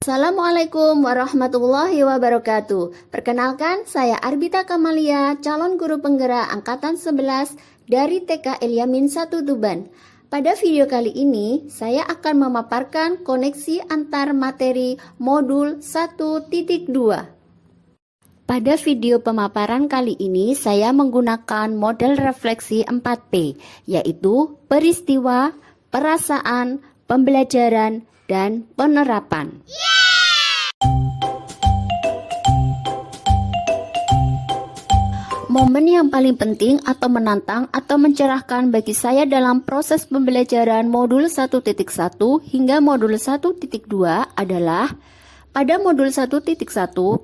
Assalamualaikum warahmatullahi wabarakatuh. Perkenalkan, saya Arbita Kamalia, calon guru penggerak angkatan 11 dari TK Elyamin 1 Tuban. Pada video kali ini, saya akan memaparkan koneksi antar materi modul 1.2. Pada video pemaparan kali ini, saya menggunakan model refleksi 4P, yaitu peristiwa, perasaan, pembelajaran, dan penerapan. Momen yang paling penting atau menantang atau mencerahkan bagi saya dalam proses pembelajaran modul 1.1 hingga modul 1.2 adalah pada modul 1.1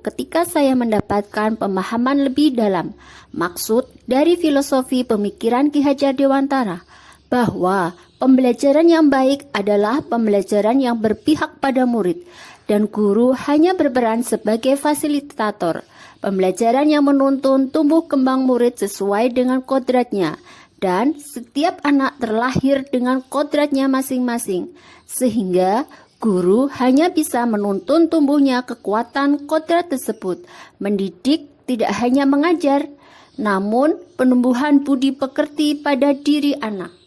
ketika saya mendapatkan pemahaman lebih dalam maksud dari filosofi pemikiran Ki Hajar Dewantara bahwa pembelajaran yang baik adalah pembelajaran yang berpihak pada murid dan guru hanya berperan sebagai fasilitator. Pembelajaran yang menuntun tumbuh kembang murid sesuai dengan kodratnya dan setiap anak terlahir dengan kodratnya masing-masing sehingga guru hanya bisa menuntun tumbuhnya kekuatan kodrat tersebut. Mendidik tidak hanya mengajar, namun penumbuhan budi pekerti pada diri anak.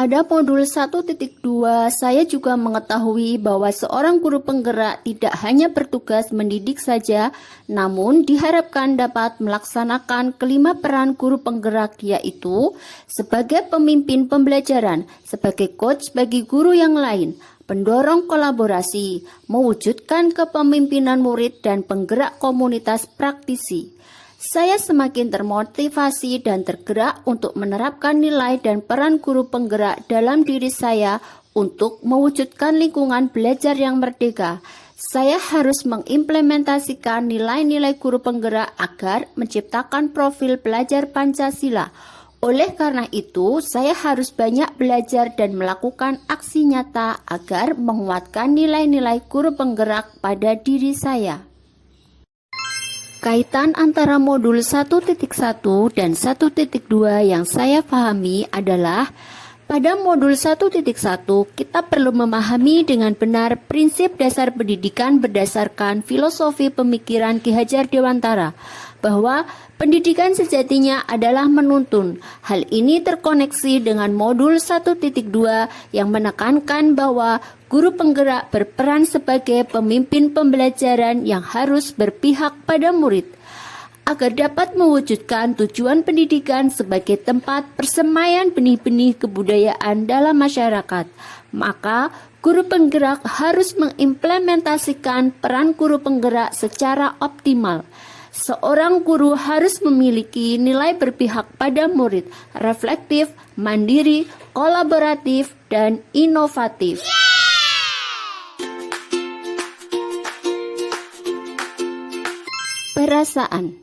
Pada modul 1.2, saya juga mengetahui bahwa seorang guru penggerak tidak hanya bertugas mendidik saja, namun diharapkan dapat melaksanakan kelima peran guru penggerak, yaitu sebagai pemimpin pembelajaran, sebagai coach bagi guru yang lain, pendorong kolaborasi, mewujudkan kepemimpinan murid, dan penggerak komunitas praktisi. Saya semakin termotivasi dan tergerak untuk menerapkan nilai dan peran guru penggerak dalam diri saya untuk mewujudkan lingkungan belajar yang merdeka. Saya harus mengimplementasikan nilai-nilai guru penggerak agar menciptakan profil pelajar Pancasila. Oleh karena itu, saya harus banyak belajar dan melakukan aksi nyata agar menguatkan nilai-nilai guru penggerak pada diri saya. Kaitan antara modul 1.1 dan 1.2 yang saya pahami adalah pada modul 1.1 kita perlu memahami dengan benar prinsip dasar pendidikan berdasarkan filosofi pemikiran Ki Hajar Dewantara bahwa pendidikan sejatinya adalah menuntun. Hal ini terkoneksi dengan modul 1.2 yang menekankan bahwa guru penggerak berperan sebagai pemimpin pembelajaran yang harus berpihak pada murid agar dapat mewujudkan tujuan pendidikan sebagai tempat persemaian benih-benih kebudayaan dalam masyarakat. Maka, guru penggerak harus mengimplementasikan peran guru penggerak secara optimal. Seorang guru harus memiliki nilai berpihak pada murid, reflektif, mandiri, kolaboratif, dan inovatif. Perasaan.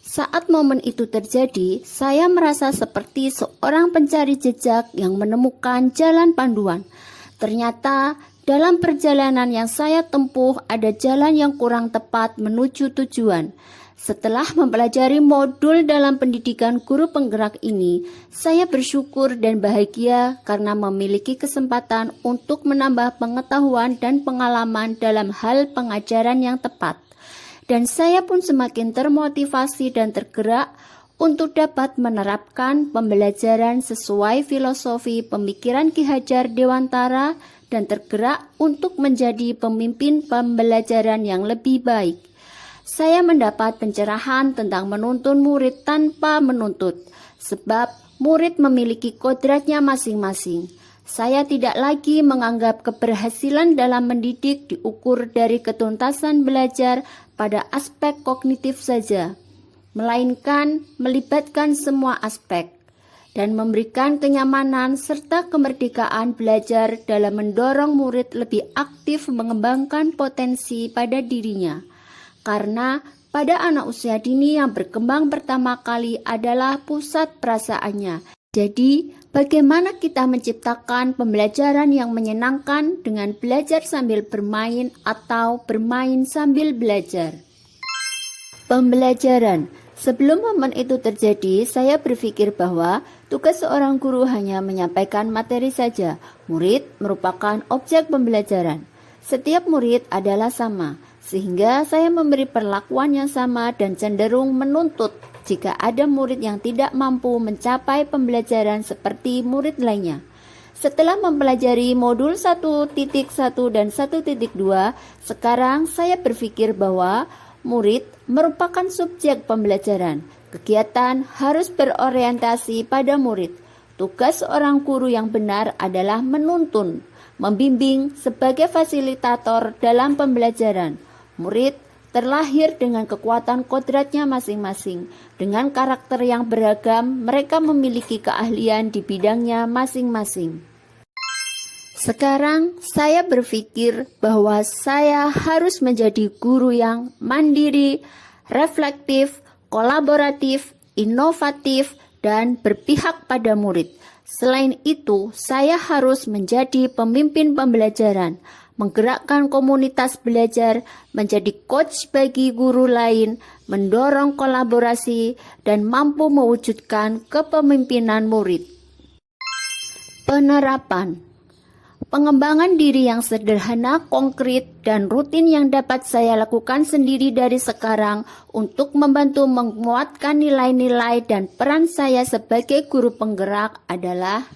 Saat momen itu terjadi, saya merasa seperti seorang pencari jejak yang menemukan jalan panduan. Ternyata, dalam perjalanan yang saya tempuh ada jalan yang kurang tepat menuju tujuan. Setelah mempelajari modul dalam pendidikan guru penggerak ini, saya bersyukur dan bahagia karena memiliki kesempatan untuk menambah pengetahuan dan pengalaman dalam hal pengajaran yang tepat. Dan saya pun semakin termotivasi dan tergerak untuk dapat menerapkan pembelajaran sesuai filosofi pemikiran Ki Hajar Dewantara dan tergerak untuk menjadi pemimpin pembelajaran yang lebih baik. Saya mendapat pencerahan tentang menuntun murid tanpa menuntut, sebab murid memiliki kodratnya masing-masing. Saya tidak lagi menganggap keberhasilan dalam mendidik diukur dari ketuntasan belajar pada aspek kognitif saja, melainkan melibatkan semua aspek dan memberikan kenyamanan serta kemerdekaan belajar dalam mendorong murid lebih aktif mengembangkan potensi pada dirinya. Karena pada anak usia dini yang berkembang pertama kali adalah pusat perasaannya. Jadi, bagaimana kita menciptakan pembelajaran yang menyenangkan dengan belajar sambil bermain atau bermain sambil belajar? Pembelajaran. Sebelum momen itu terjadi, saya berpikir bahwa tugas seorang guru hanya menyampaikan materi saja. Murid merupakan objek pembelajaran. Setiap murid adalah sama, sehingga saya memberi perlakuan yang sama dan cenderung menuntut jika ada murid yang tidak mampu mencapai pembelajaran seperti murid lainnya. Setelah mempelajari modul 1.1 dan 1.2, sekarang saya berpikir bahwa murid merupakan subjek pembelajaran. Kegiatan harus berorientasi pada murid. Tugas seorang guru yang benar adalah menuntun, membimbing sebagai fasilitator dalam pembelajaran. Murid terlahir dengan kekuatan kodratnya masing-masing. Dengan karakter yang beragam, mereka memiliki keahlian di bidangnya masing-masing. Sekarang saya berpikir bahwa saya harus menjadi guru yang mandiri, reflektif, kolaboratif, inovatif, dan berpihak pada murid. Selain itu, saya harus menjadi pemimpin pembelajaran, menggerakkan komunitas belajar, menjadi coach bagi guru lain, mendorong kolaborasi, dan mampu mewujudkan kepemimpinan murid. Penerapan. Pengembangan diri yang sederhana, konkret, dan rutin yang dapat saya lakukan sendiri dari sekarang untuk membantu menguatkan nilai-nilai dan peran saya sebagai guru penggerak adalah: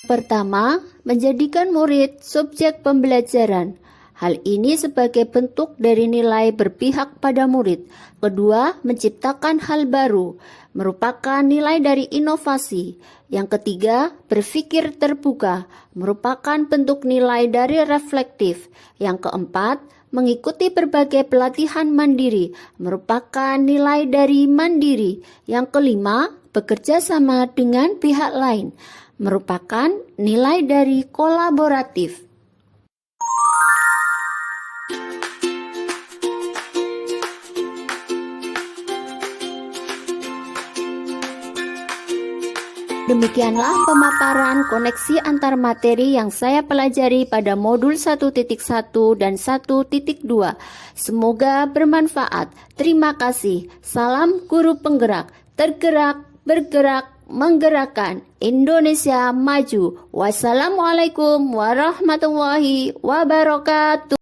pertama, menjadikan murid subjek pembelajaran. Hal ini sebagai bentuk dari nilai berpihak pada murid. Kedua, menciptakan hal baru, merupakan nilai dari inovasi. Yang ketiga, berpikir terbuka, merupakan bentuk nilai dari reflektif. Yang keempat, mengikuti berbagai pelatihan mandiri, merupakan nilai dari mandiri. Yang kelima, bekerja sama dengan pihak lain, merupakan nilai dari kolaboratif. Demikianlah pemaparan koneksi antar materi yang saya pelajari pada modul 1.1 dan 1.2. Semoga bermanfaat. Terima kasih. Salam guru penggerak. Tergerak, bergerak, menggerakkan. Indonesia maju. Wassalamualaikum warahmatullahi wabarakatuh.